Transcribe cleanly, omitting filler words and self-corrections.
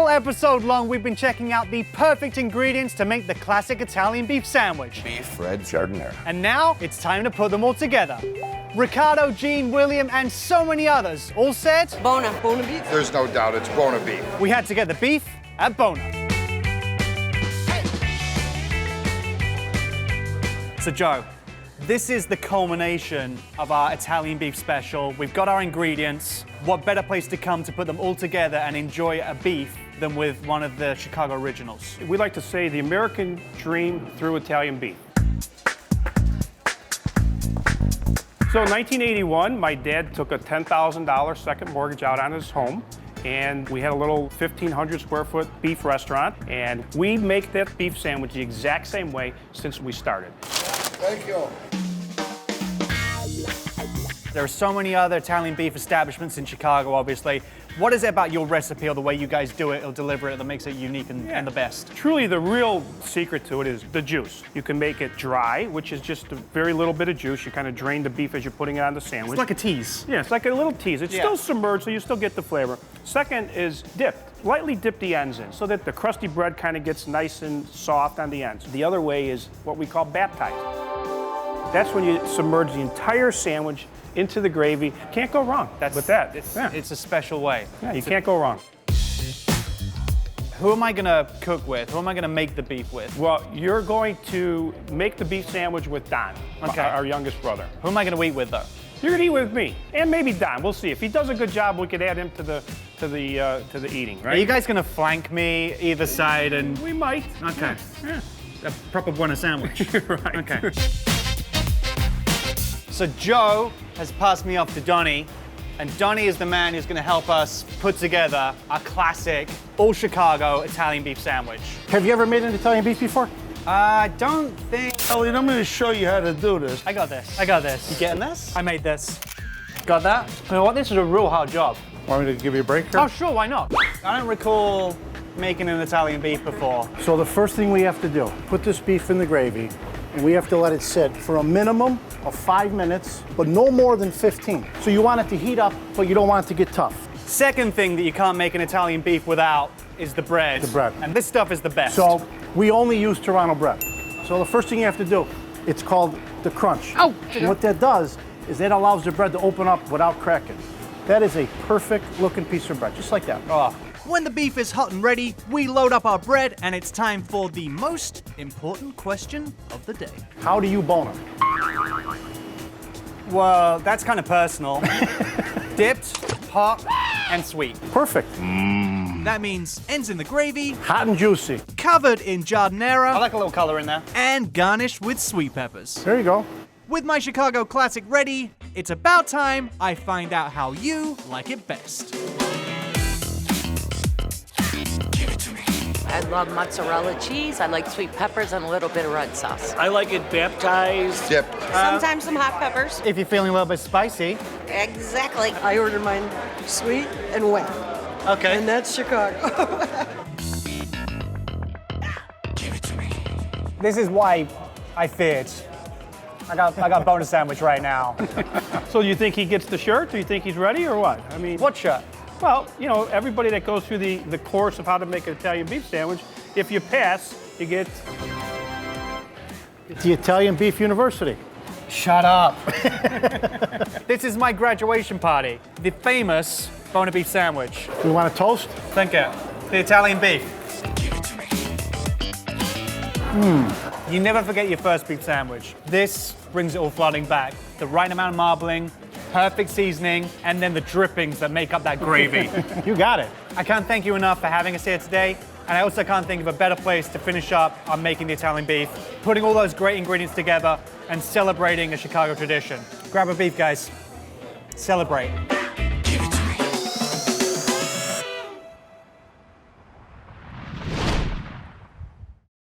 All episode long, we've been checking out the perfect ingredients to make the classic Italian beef sandwich. Beef, red giardiniera. And now it's time to put them all together. Ricardo, Gene, William, and so many others all said, Buona. Buona beef. There's no doubt it's Buona beef. We had to get the beef at Buona. So Joe, this is the culmination of our Italian beef special. We've got our ingredients. What better place to come to put them all together and enjoy a beef than with one of the Chicago originals? We like to say the American dream through Italian beef. So in 1981, my dad took a $10,000 second mortgage out on his home, and we had a little 1,500 square foot beef restaurant, and we make that beef sandwich the exact same way since we started. Thank you. There are so many other Italian beef establishments in Chicago, obviously. What is it about your recipe or the way you guys do it or deliver it that makes it unique and the best? Truly, the real secret to it is the juice. You can make it dry, which is just a very little bit of juice. You kind of drain the beef as you're putting it on the sandwich. It's like a tease. Yeah, it's like a little tease. It's still submerged, so you still get the flavor. Second is dipped. Lightly dip the ends in so that the crusty bread kind of gets nice and soft on the ends. The other way is what we call baptized. That's when you submerge the entire sandwich into the gravy. Can't go wrong with that. It's a special way. Yeah, you can't go wrong. Who am I gonna cook with? Who am I gonna make the beef with? Well, you're going to make the beef sandwich with Don, Okay. our youngest brother. Who am I gonna eat with though? You're gonna eat with me, and maybe Don. We'll see. If he does a good job, we could add him to the eating. Right? Are you guys gonna flank me either side and? We might. Okay. Yeah. A proper Buona sandwich. Right. Okay. So Joe has passed me off to Donnie, and Donnie is the man who's gonna help us put together a classic, all Chicago Italian beef sandwich. Have you ever made an Italian beef before? I don't think... Elliot, I'm going to show you how to do this. I got this. I got this. You getting this? I made this. Got that? You know what? This is a real hard job. Want me to give you a break here? Oh, sure, why not? I don't recall making an Italian beef before. So the first thing we have to do, put this beef in the gravy, and we have to let it sit for a minimum of 5 minutes, but no more than 15. So you want it to heat up, but you don't want it to get tough. Second thing that you can't make an Italian beef without is the bread. The bread. And this stuff is the best. So we only use Toronto bread. So the first thing you have to do, it's called the crunch. Oh! And what that does is that allows the bread to open up without cracking. That is a perfect looking piece of bread, just like that. Oh. When the beef is hot and ready, we load up our bread, and it's time for the most important question of the day. How do you bone it? Well, that's kind of personal. Dipped, hot, and sweet. Perfect. That means ends in the gravy, Hot and juicy. covered in giardiniera, I like a little color in there, and garnished with sweet peppers. There you go. With my Chicago classic ready, it's about time I find out how you like it best. I love mozzarella cheese. I like sweet peppers and a little bit of red sauce. I like it baptized. Dip. Sometimes some hot peppers. If you're feeling a little bit spicy, Exactly. I order mine sweet and wet, okay. and that's Chicago. This is why I feared. I got Buona sandwich right now. So you think he gets the shirt? Do you think he's ready or what? I mean, What shirt? well, you know, everybody that goes through the course of how to make an Italian beef sandwich, if you pass, you get... It's the Italian Beef University. Shut up. This is my graduation party. The famous Buona beef sandwich. We want a toast? Thank you. The Italian beef. You never forget your first beef sandwich. This brings it all flooding back. The right amount of marbling, perfect seasoning, and then the drippings that make up that gravy. You got it. I can't thank you enough for having us here today. And I also can't think of a better place to finish up on making the Italian beef, putting all those great ingredients together and celebrating a Chicago tradition. Grab a beef, guys. Celebrate.